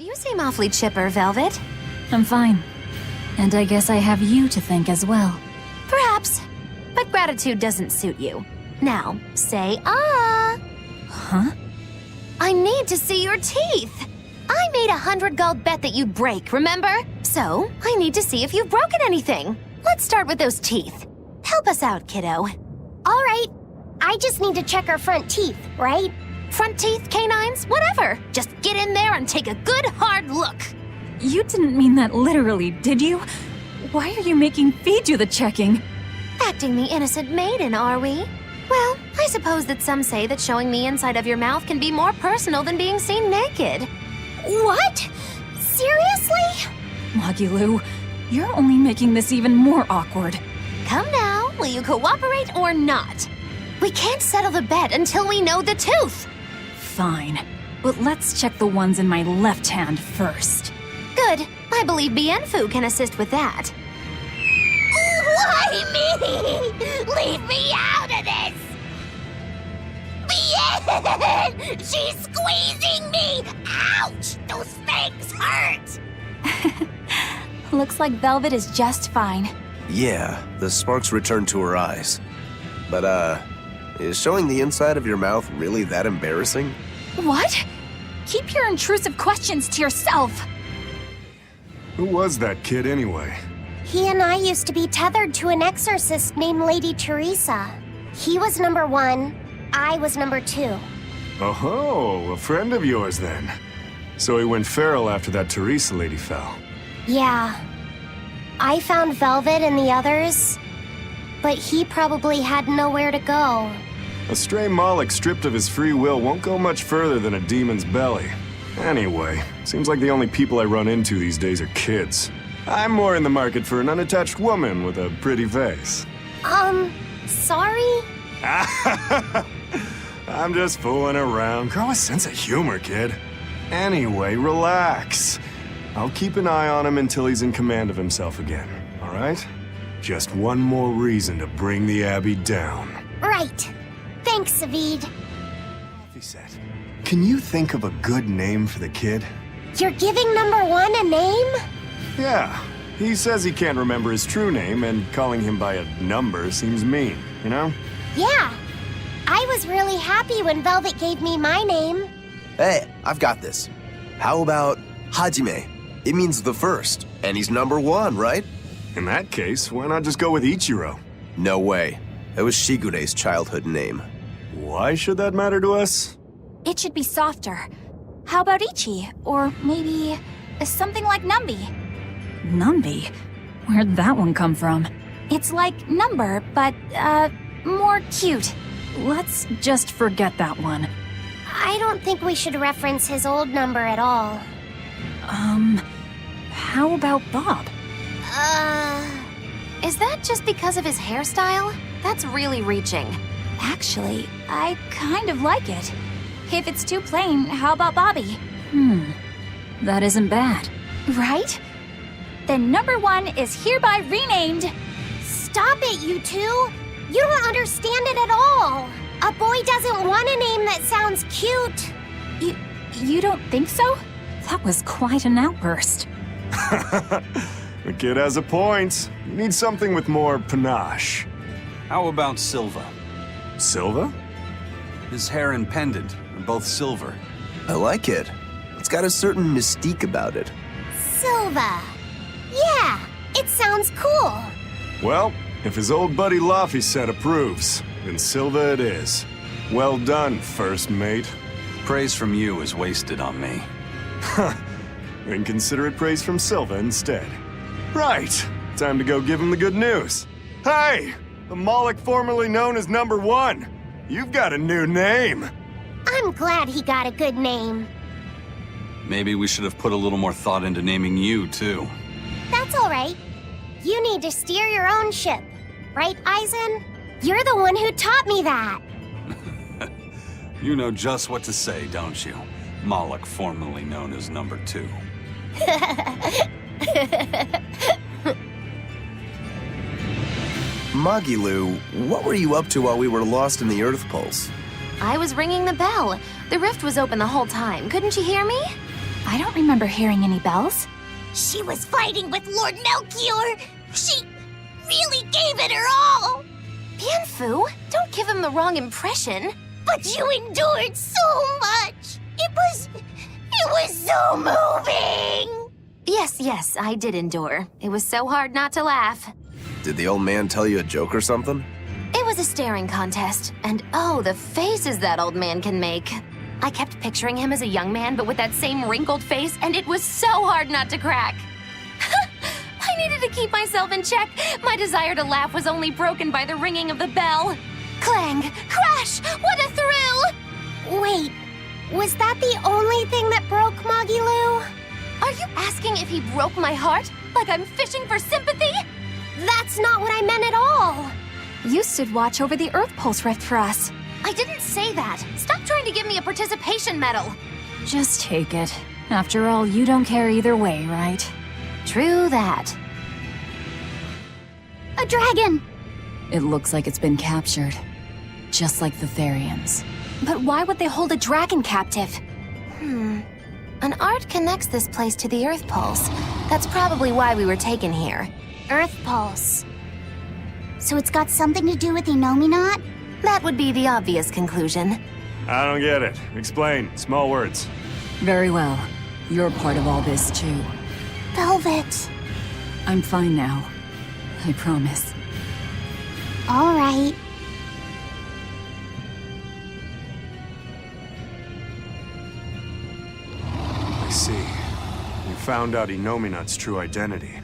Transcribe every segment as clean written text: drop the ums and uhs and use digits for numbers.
You seem awfully chipper, Velvet. I'm fine. And I guess I have you to thank as well. Perhaps. But gratitude doesn't suit you. Now, say ah. Huh? I need to see your teeth. I made 100 gold bet that you'd break, remember? So, I need to see if you've broken anything. Let's start with those teeth. Help us out, kiddo. All right. I just need to check our front teeth, right? Front teeth, canines, whatever. Just get in there and take a good hard look. You didn't mean that literally, did you? Why are you making me do the checking? Acting the innocent maiden, are we? Well, I suppose that some say that showing the inside of your mouth can be more personal than being seen naked. What? Seriously? Magilu, you're only making this even more awkward. Come now, will you cooperate or not? We can't settle the bet until we know the tooth. Fine, but let's check the ones in my left hand first. Good. I believe Bienfu can assist with that. Why me? Leave me out of this! Bien! She's squeezing me! Ouch! Those things hurt! Looks like Velvet is just fine. Yeah, the sparks returned to her eyes. But, is showing the inside of your mouth really that embarrassing? What? Keep your intrusive questions to yourself. Who was that kid anyway? He and I used to be tethered to an exorcist named Lady Teresa. He was number 1, I was number 2. Oh, a friend of yours then. So he went feral after that Teresa lady fell. Yeah. I found Velvet and the others, but he probably had nowhere to go. A stray Moloch stripped of his free will won't go much further than a demon's belly. Anyway, seems like the only people I run into these days are kids. I'm more in the market for an unattached woman with a pretty face. Sorry? I'm just fooling around. Grow a sense of humor, kid. Anyway, relax. I'll keep an eye on him until he's in command of himself again, all right? Just one more reason to bring the Abbey down. Right. Thanks, Savid. He said, can you think of a good name for the kid? You're giving number 1 a name? Yeah. He says he can't remember his true name, and calling him by a number seems mean, you know? Yeah. I was really happy when Velvet gave me my name. Hey, I've got this. How about Hajime? It means the first, and he's number 1, right? In that case, why not just go with Ichiro? No way. That was Shigure's childhood name. Why should that matter to us? It should be softer. How about Ichi? Or maybe something like Numbi? Numbi? Where'd that one come from? It's like number, but, more cute. Let's just forget that one. I don't think we should reference his old number at all. How about Bob? Is that just because of his hairstyle? That's really reaching. Actually, I kind of like it. If it's too plain, how about Bobby? That isn't bad. Right? Then number 1 is hereby renamed. Stop it, you two! You don't understand it at all! A boy doesn't want a name that sounds cute! You don't think so? That was quite an outburst. The kid has a point. You need something with more panache. How about Silva? Silva? His hair and pendant are both silver. I like it. It's got a certain mystique about it. Silva! Yeah, it sounds cool! Well, if his old buddy Laphicet approves, then Silva it is. Well done, first mate. Praise from you is wasted on me. Then consider it praise from Silva instead. Right, time to go give him the good news. Hey, the Moloch formerly known as number 1. You've got a new name. I'm glad he got a good name. Maybe we should have put a little more thought into naming you, too. That's all right. You need to steer your own ship. Right, Eisen? You're the one who taught me that. You know just what to say, don't you? Moloch, formerly known as number 2. Magilu, what were you up to while we were lost in the Earth Pulse? I was ringing the bell. The rift was open the whole time. Couldn't you hear me? I don't remember hearing any bells. She was fighting with Lord Melchior. She really gave it her all. Bienfu, don't give him the wrong impression. But you endured so much. It was so moving. Yes, I did endure. It was so hard not to laugh. Did the old man tell you a joke or something? It was a staring contest, and oh, the faces that old man can make. I kept picturing him as a young man, but with that same wrinkled face, and it was so hard not to crack. I needed to keep myself in check. My desire to laugh was only broken by the ringing of the bell. Clang! Crash! What a thrill! Wait, was that the only thing that broke Magilu? Are you asking if he broke my heart? Like I'm fishing for sympathy? That's not what I meant at all. You stood watch over the Earth Pulse rift for us. I didn't say that. Stop trying to give me a participation medal. Just take it. After all, you don't care either way, right? True that. A dragon! It looks like it's been captured. Just like the Therians. But why would they hold a dragon captive? An art connects this place to the Earth Pulse. That's probably why we were taken here. Earth Pulse. So it's got something to do with Inominat? That would be the obvious conclusion. I don't get it. Explain. Small words. Very well. You're part of all this, too. Velvet. I'm fine now. I promise. All right. I see. You found out Inominat's true identity.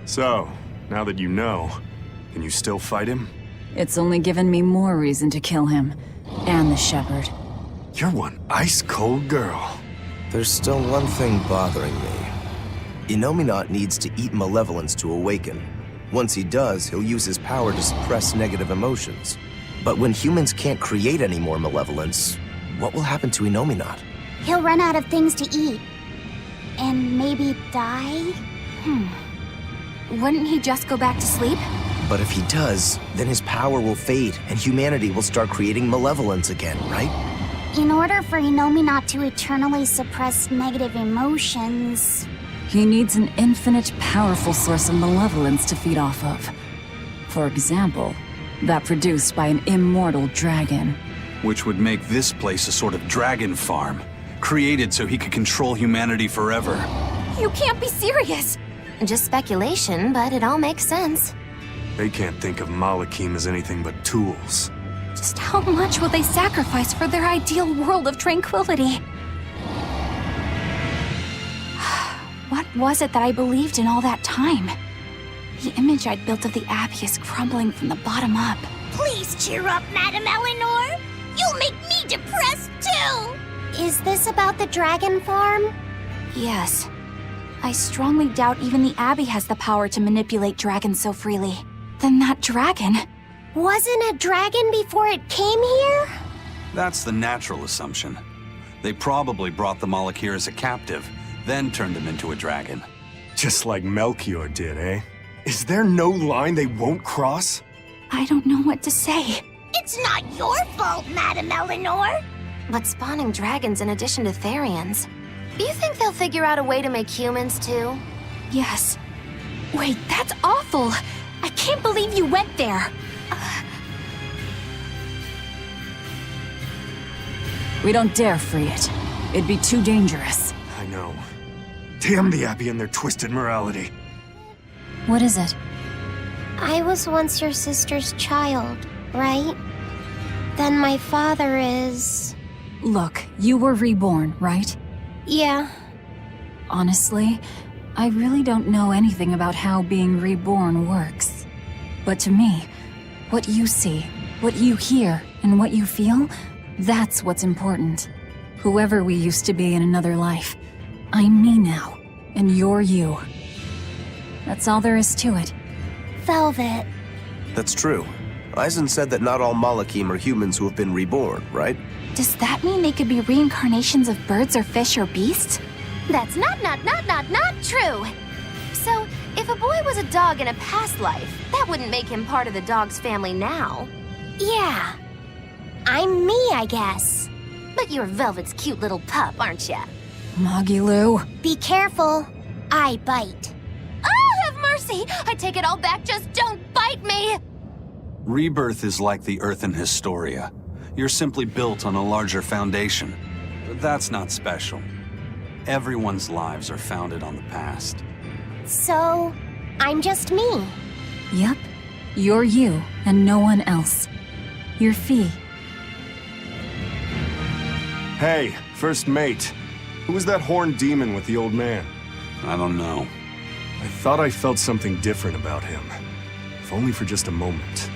So, now that you know, can you still fight him? It's only given me more reason to kill him. And the Shepherd. You're one ice-cold girl. There's still one thing bothering me. Inominat needs to eat malevolence to awaken. Once he does, he'll use his power to suppress negative emotions. But when humans can't create any more malevolence, what will happen to Inominat? He'll run out of things to eat. And maybe die? Wouldn't he just go back to sleep? But if he does, then his power will fade and humanity will start creating malevolence again, right? In order for Inominat to eternally suppress negative emotions... He needs an infinite, powerful source of malevolence to feed off of. For example, that produced by an immortal dragon. Which would make this place a sort of dragon farm, created so he could control humanity forever. You can't be serious! Just speculation, but it all makes sense. They can't think of Malakim as anything but tools. Just how much will they sacrifice for their ideal world of tranquility? What was it that I believed in all that time? The image I'd built of the Abbey is crumbling from the bottom up. Please cheer up, Madame Eleanor! You'll make me depressed, too! Is this about the dragon farm? Yes. I strongly doubt even the Abbey has the power to manipulate dragons so freely. Then that dragon... Wasn't a dragon before it came here? That's the natural assumption. They probably brought the Moloch here as a captive, then turned him into a dragon. Just like Melchior did, eh? Is there no line they won't cross? I don't know what to say. It's not your fault, Madame Eleanor! But spawning dragons in addition to Therians. You think they'll figure out a way to make humans too? Yes. Wait, that's awful! I can't believe you went there! We don't dare free it. It'd be too dangerous. I know. Damn the Abbey and their twisted morality. What is it? I was once your sister's child, right? Then my father is... Look, you were reborn, right? Yeah. Honestly, I really don't know anything about how being reborn works. But to me, what you see, what you hear, and what you feel, that's what's important. Whoever we used to be in another life, I'm me now, and you're you. That's all there is to it. Velvet. That's true. Eisen said that not all Malakim are humans who have been reborn, right? Does that mean they could be reincarnations of birds or fish or beasts? That's not true! So, if a boy was a dog in a past life, that wouldn't make him part of the dog's family now. Yeah. I'm me, I guess. But you're Velvet's cute little pup, aren't ya? Magilu. Be careful. I bite. Oh, have mercy! I take it all back, just don't bite me! Rebirth is like the Earth in Historia. You're simply built on a larger foundation. But that's not special. Everyone's lives are founded on the past. So, I'm just me. Yep. You're you, and no one else. You're Fee. Hey, first mate. Who was that horned demon with the old man? I don't know. I thought I felt something different about him. If only for just a moment.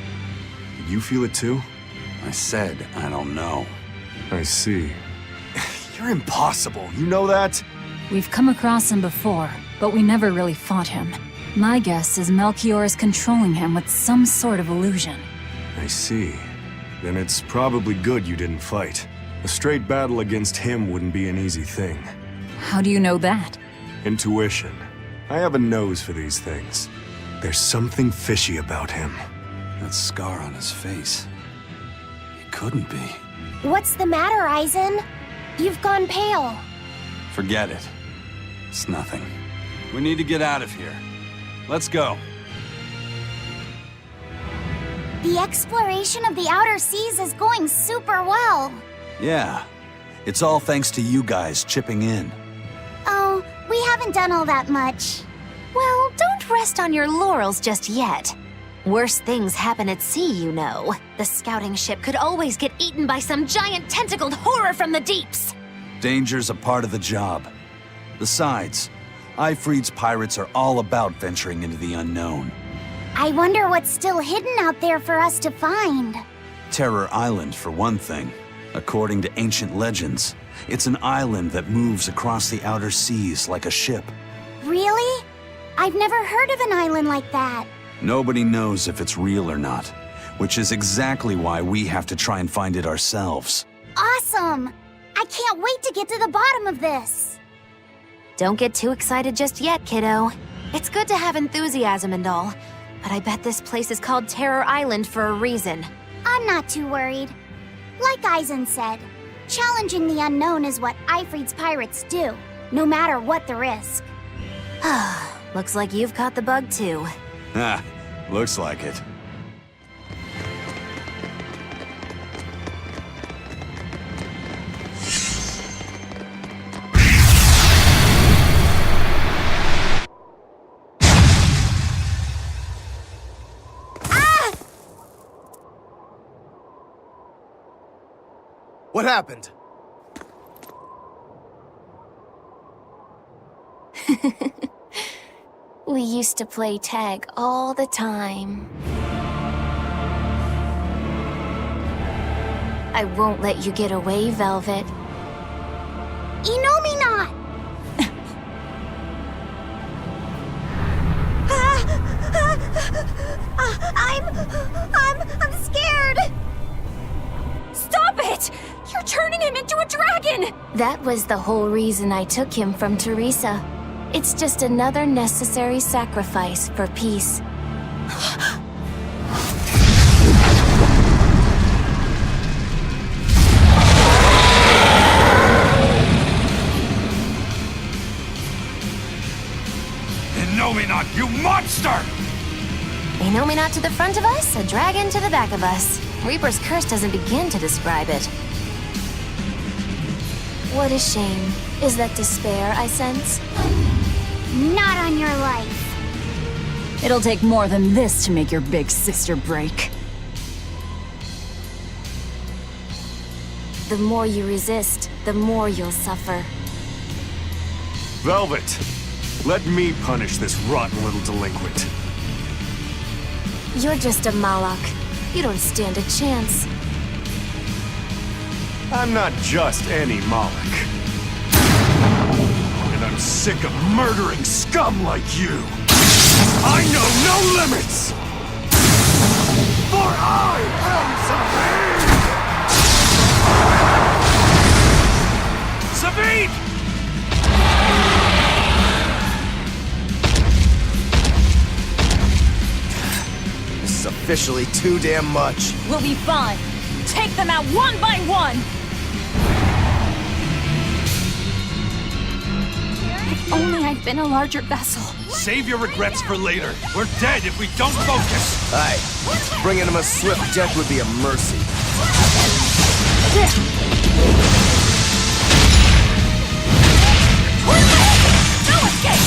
Did you feel it too? I said I don't know. I see. You're impossible, you know that? We've come across him before, but we never really fought him. My guess is Melchior is controlling him with some sort of illusion. I see. Then it's probably good you didn't fight. A straight battle against him wouldn't be an easy thing. How do you know that? Intuition. I have a nose for these things. There's something fishy about him. That scar on his face. It couldn't be. What's the matter, Eisen? You've gone pale. Forget it. It's nothing. We need to get out of here. Let's go. The exploration of the outer seas is going super well. Yeah. It's all thanks to you guys chipping in. Oh, we haven't done all that much. Well, don't rest on your laurels just yet. Worse things happen at sea, you know. The scouting ship could always get eaten by some giant tentacled horror from the deeps. Danger's a part of the job. Besides, Ifrid's pirates are all about venturing into the unknown. I wonder what's still hidden out there for us to find. Terror Island, for one thing. According to ancient legends, it's an island that moves across the outer seas like a ship. Really? I've never heard of an island like that. Nobody knows if it's real or not, which is exactly why we have to try and find it ourselves. Awesome! I can't wait to get to the bottom of this. Don't get too excited just yet, kiddo. It's good to have enthusiasm and all, but I bet this place is called Terror Island for a reason. I'm not too worried. Like Eisen said, challenging the unknown is what Ifrid's pirates do, no matter what the risk. Looks like you've caught the bug too. Ha, looks like it. What happened? We used to play tag all the time. I won't let you get away, Velvet. Inomina! I'm scared! Stop it! You're turning him into a dragon! That was the whole reason I took him from Teresa. It's just another necessary sacrifice for peace. Innominat, you monster! Inomina to the front of us, a dragon to the back of us. Reaper's curse doesn't begin to describe it. What a shame. Is that despair I sense? Not on your life. It'll take more than this to make your big sister break. The more you resist, the more you'll suffer. Velvet, let me punish this rotten little delinquent. You're just a Malak. You don't stand a chance. I'm not just any Moloch. And I'm sick of murdering scum like you. I know no limits! For I am Sabine! Sabine! This is officially too damn much. We'll be fine. Take them out one by one! If only I'd been a larger vessel. Save your regrets for later. We're dead if we don't focus. Aye. Bringing him a swift death would be a mercy. No escape!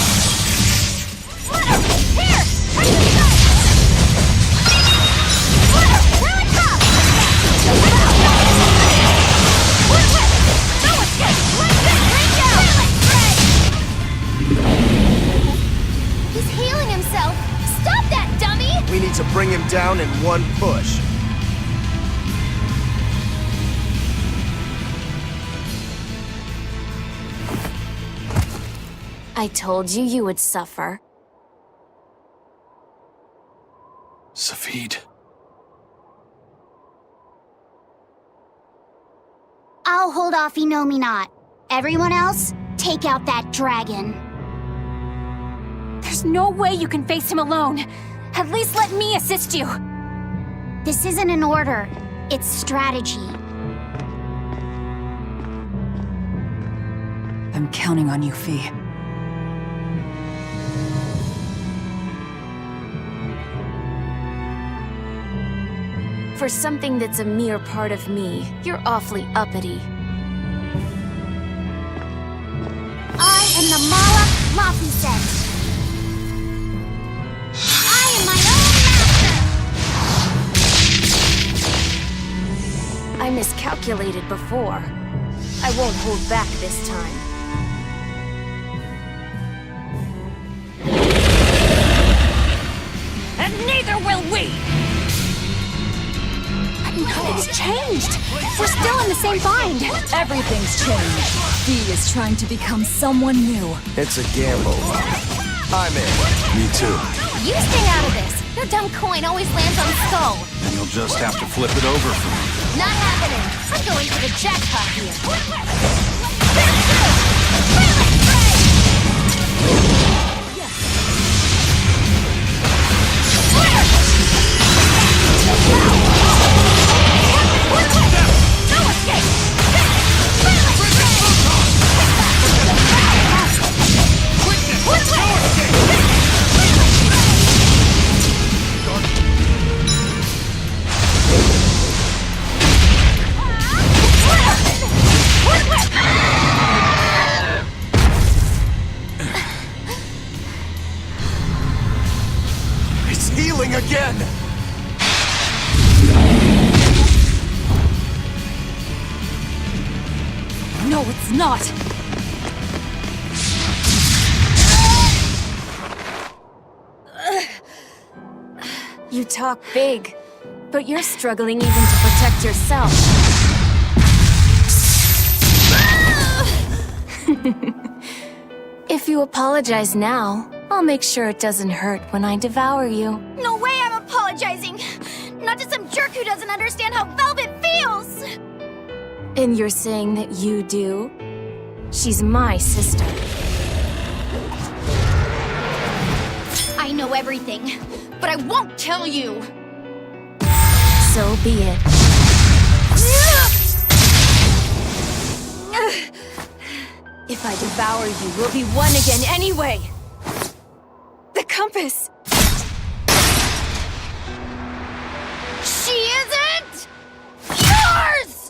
Here! Bring this up! Here it comes! No escape! Rain down! He's healing himself. Stop that, dummy! We need to bring him down in one push. I told you you would suffer. Safid. I'll hold off Not. Everyone else, take out that dragon. There's no way you can face him alone. At least let me assist you. This isn't an order. It's strategy. I'm counting on you, Fee. For something that's a mere part of me, you're awfully uppity. I am the Mala Laphicet. I am my own master! I miscalculated before. I won't hold back this time. And neither will we! Nothing's changed! We're still in the same bind! Everything's changed. Fee is trying to become someone new. It's a gamble. I'm in. Me too. You stay out of this! Your dumb coin always lands on Skull. And you'll just have to flip it over for me. Not happening! I'm going for the jackpot here. It's healing again! No, it's not! You talk big, but you're struggling even to protect yourself. If you apologize now, I'll make sure it doesn't hurt when I devour you. No way I'm apologizing! Not to some jerk who doesn't understand how Velvet feels! And you're saying that you do? She's my sister. I know everything, but I won't tell you! So be it. If I devour you, we'll be one again anyway! The compass! She isn't yours!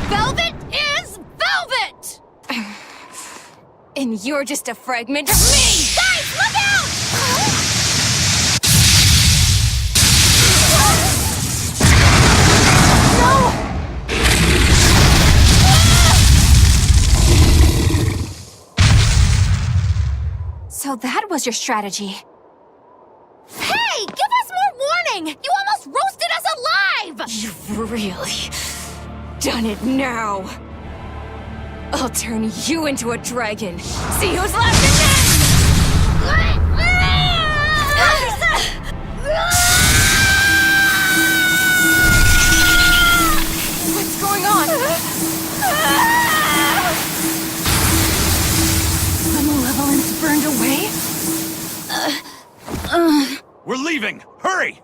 Velvet is velvet! And you're just a fragment of me! Guys, look out! So that was your strategy. Hey, give us more warning! You almost roasted us alive! You've really done it now. I'll turn you into a dragon. See who's left in this! What's going on? The malevolence burned away? We're leaving! Hurry!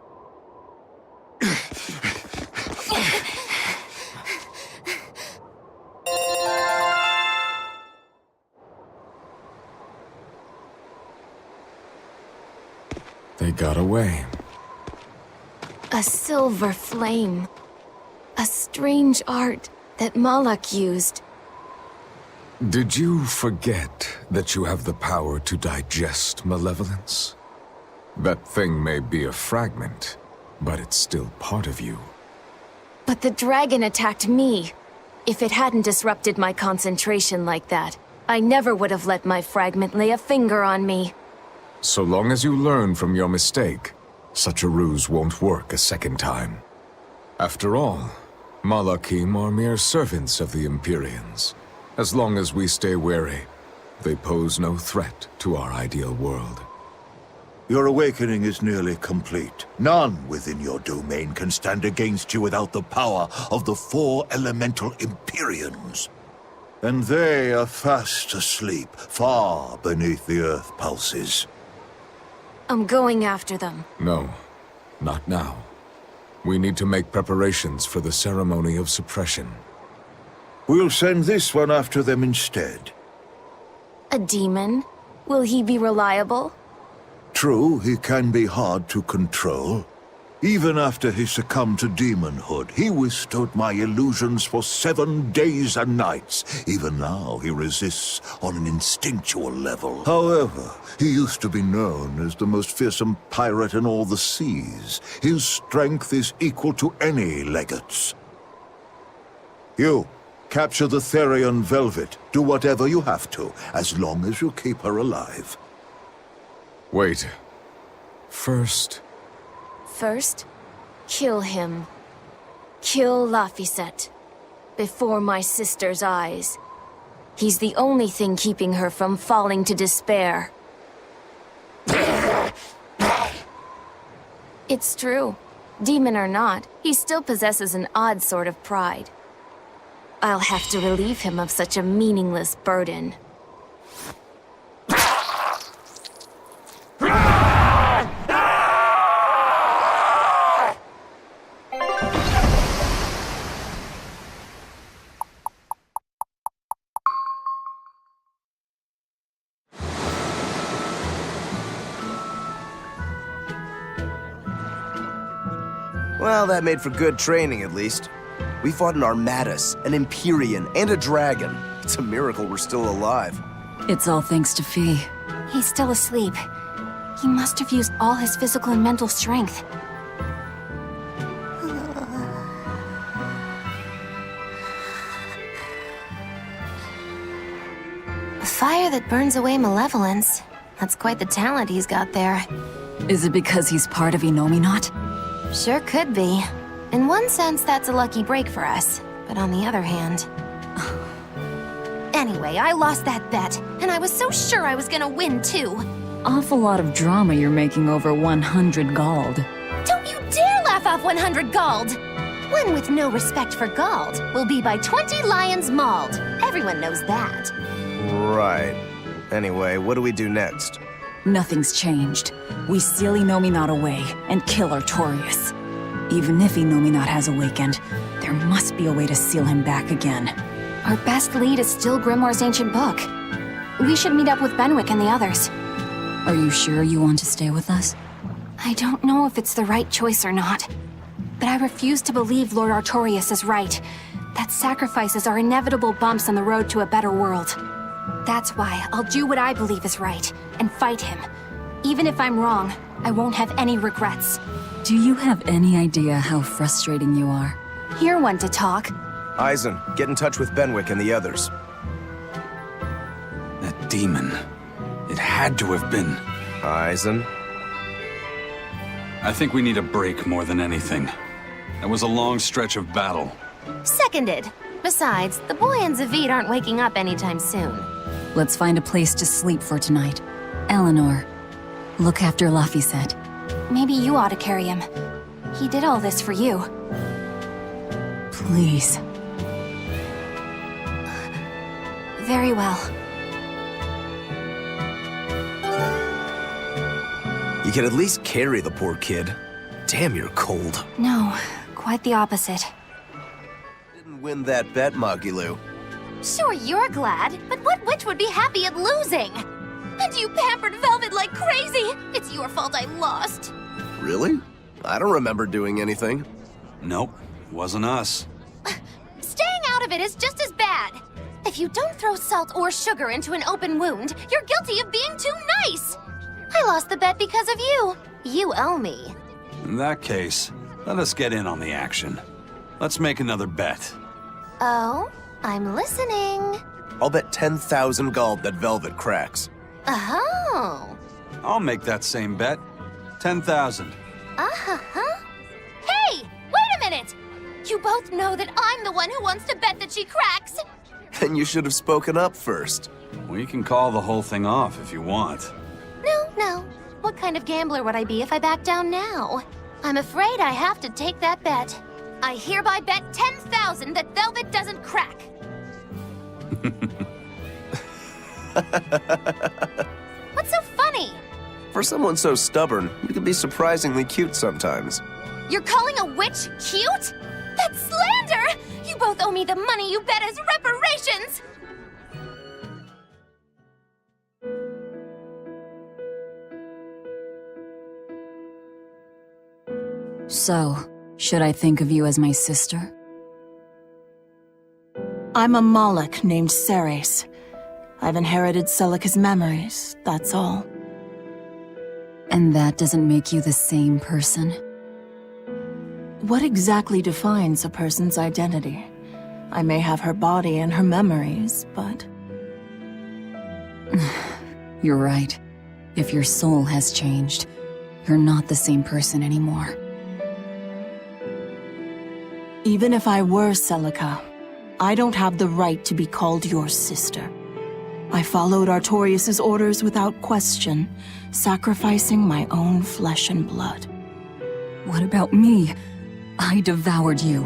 got away. A silver flame. A strange art that Malak used. Did you forget that you have the power to digest malevolence? That thing may be a fragment, but it's still part of you. But the dragon attacked me. If it hadn't disrupted my concentration like that, I never would have let my fragment lay a finger on me. So long as you learn from your mistake, such a ruse won't work a second time. After all, Malakim are mere servants of the Empyreans. As long as we stay wary, they pose no threat to our ideal world. Your awakening is nearly complete. None within your domain can stand against you without the power of the 4 elemental Empyreans. And they are fast asleep, far beneath the earth pulses. I'm going after them. No, not now. We need to make preparations for the ceremony of suppression. We'll send this one after them instead. A demon? Will he be reliable? True, he can be hard to control. Even after he succumbed to demonhood, he withstood my illusions for 7 days and nights. Even now, he resists on an instinctual level. However, he used to be known as the most fearsome pirate in all the seas. His strength is equal to any legate's. You, capture the Therian Velvet. Do whatever you have to, as long as you keep her alive. Wait. First, Kill him. Kill Laphicet. Before my sister's eyes. He's the only thing keeping her from falling to despair. It's true. Demon or not, he still possesses an odd sort of pride. I'll have to relieve him of such a meaningless burden. Well, that made for good training, at least. We fought an Armatus, an Empyrean, and a dragon. It's a miracle we're still alive. It's all thanks to Fee. He's still asleep. He must have used all his physical and mental strength. A fire that burns away malevolence. That's quite the talent he's got there. Is it because he's part of Innominat? Sure could be. In one sense, that's a lucky break for us. But on the other hand... Anyway, I lost that bet, and I was so sure I was gonna win, too. Awful lot of drama you're making over 100 gold. Don't you dare laugh off 100 gold! One with no respect for gold will be by 20 lions mauled. Everyone knows that. Right. Anyway, what do we do next? Nothing's changed. We seal Innominat away and kill Artorius. Even if Innominat has awakened, there must be a way to seal him back again. Our best lead is still Grimoire's ancient book. We should meet up with Benwick and the others. Are you sure you want to stay with us? I don't know if it's the right choice or not. But I refuse to believe Lord Artorius is right. That sacrifices are inevitable bumps on the road to a better world. That's why I'll do what I believe is right, and fight him. Even if I'm wrong, I won't have any regrets. Do you have any idea how frustrating you are? You're one to talk. Eisen, get in touch with Benwick and the others. That demon. It had to have been. Eisen? I think we need a break more than anything. That was a long stretch of battle. Seconded. Besides, the boy and Zavid aren't waking up anytime soon. Let's find a place to sleep for tonight. Eleanor, look after Laphicet. Maybe you ought to carry him. He did all this for you. Please. Very well. You can at least carry the poor kid. Damn, you're cold. No, quite the opposite. Didn't win that bet, Magilou. Sure, you're glad, but what witch would be happy at losing? And you pampered Velvet like crazy! It's your fault I lost. Really? I don't remember doing anything. Nope, wasn't us. Staying out of it is just as bad. If you don't throw salt or sugar into an open wound, you're guilty of being too nice. I lost the bet because of you. You owe me. In that case, let us get in on the action. Let's make another bet. Oh? I'm listening. I'll bet 10,000 gold that Velvet cracks. Oh. I'll make that same bet. 10,000. Uh-huh. Hey! Wait a minute! You both know that I'm the one who wants to bet that she cracks. Then you should have spoken up first. We can call the whole thing off if you want. No. What kind of gambler would I be if I back down now? I'm afraid I have to take that bet. I hereby bet 10,000 that Velvet doesn't crack. What's so funny? For someone so stubborn, you can be surprisingly cute sometimes. You're calling a witch cute? That's slander! You both owe me the money you bet as reparations! So, should I think of you as my sister? I'm a Moloch named Ceres. I've inherited Celica's memories, that's all. And that doesn't make you the same person? What exactly defines a person's identity? I may have her body and her memories, but... You're right. If your soul has changed, you're not the same person anymore. Even if I were Celica, I don't have the right to be called your sister. I followed Artorius' orders without question, sacrificing my own flesh and blood. What about me? I devoured you.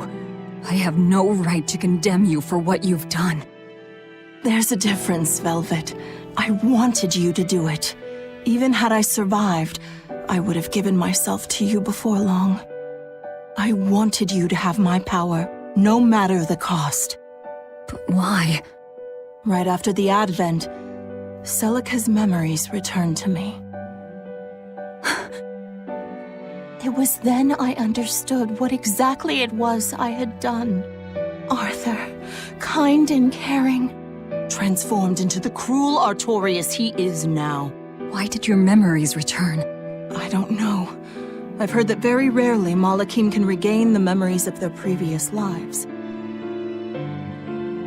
I have no right to condemn you for what you've done. There's a difference, Velvet. I wanted you to do it. Even had I survived, I would have given myself to you before long. I wanted you to have my power, no matter the cost. But why? Right after the Advent, Celica's memories returned to me. It was then I understood what exactly it was I had done. Arthur, kind and caring, transformed into the cruel Artorius he is now. Why did your memories return? I don't know. I've heard that very rarely Malachim can regain the memories of their previous lives.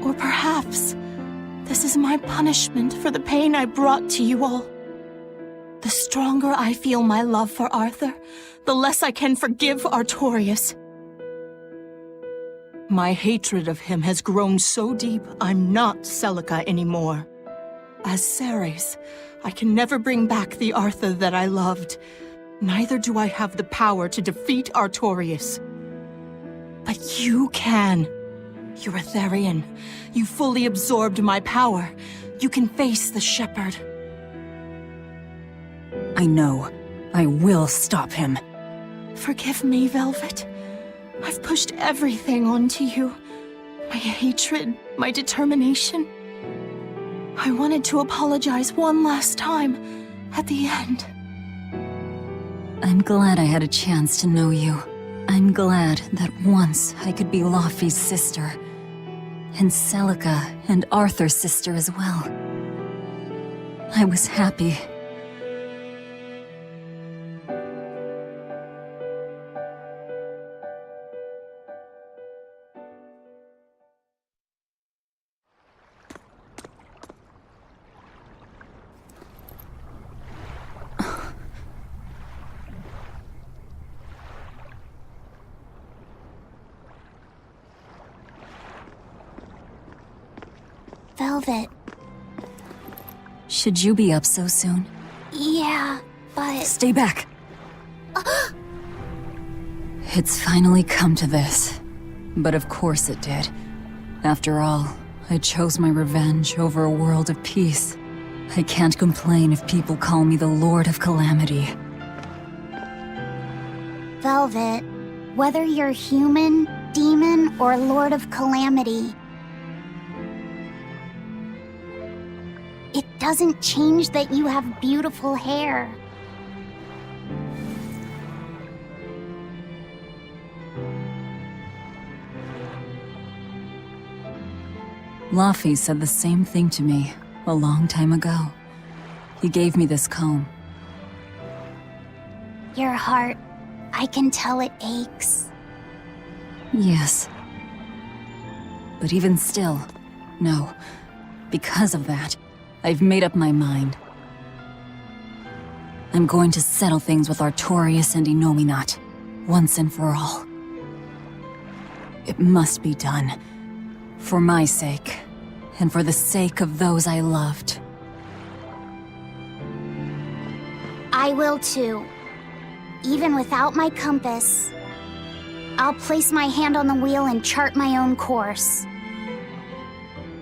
Or perhaps this is my punishment for the pain I brought to you all. The stronger I feel my love for Arthur, the less I can forgive Artorius. My hatred of him has grown so deep, I'm not Celica anymore. As Ceres, I can never bring back the Arthur that I loved. Neither do I have the power to defeat Artorius. But you can. You're Etherian. You fully absorbed my power. You can face the Shepherd. I know. I will stop him. Forgive me, Velvet. I've pushed everything onto you. My hatred, my determination. I wanted to apologize one last time, at the end. I'm glad I had a chance to know you. I'm glad that once I could be Laufey's sister. And Celica and Arthur's sister as well. I was happy. Velvet. Should you be up so soon? Yeah, but... Stay back! It's finally come to this. But of course it did. After all, I chose my revenge over a world of peace. I can't complain if people call me the Lord of Calamity. Velvet, whether you're human, demon, or Lord of Calamity, it doesn't change that you have beautiful hair. Laffy said the same thing to me a long time ago. He gave me this comb. Your heart, I can tell it aches. Yes. But even still, no. Because of that, I've made up my mind. I'm going to settle things with Artorias and Innominat, once and for all. It must be done. For my sake, and for the sake of those I loved. I will too. Even without my compass, I'll place my hand on the wheel and chart my own course.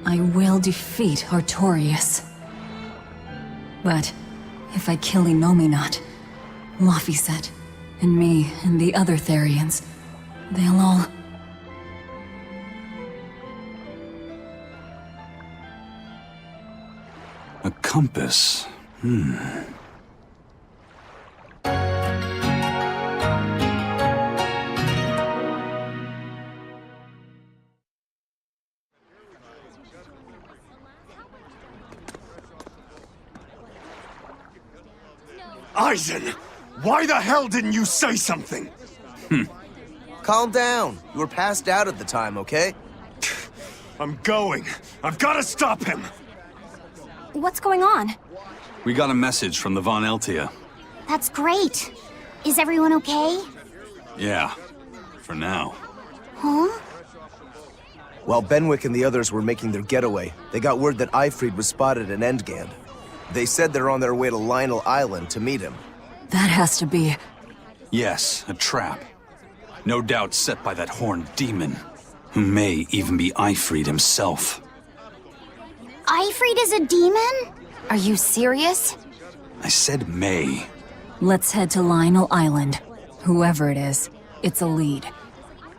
I will defeat Artorias. But if I kill Innominat, Laffy and me and the other Therians, they'll all... A compass. Eisen! Why the hell didn't you say something? Calm down. You were passed out at the time, okay? I'm going. I've got to stop him! What's going on? We got a message from the Von Eltia. That's great. Is everyone okay? Yeah, for now. Huh? While Benwick and the others were making their getaway, they got word that Eifried was spotted in Endgand. They said they're on their way to Lionel Island to meet him. That has to be... Yes, a trap. No doubt set by that horned demon, who may even be Eifried himself. Eifried is a demon? Are you serious? I said may. Let's head to Lionel Island. Whoever it is, it's a lead.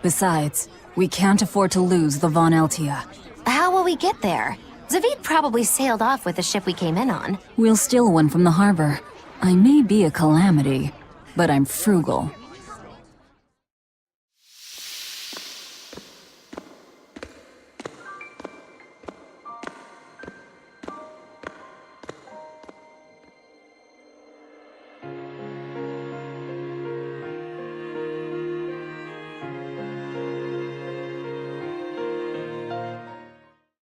Besides, we can't afford to lose the Von Eltia. How will we get there? Zavid probably sailed off with the ship we came in on. We'll steal one from the harbor. I may be a calamity, but I'm frugal.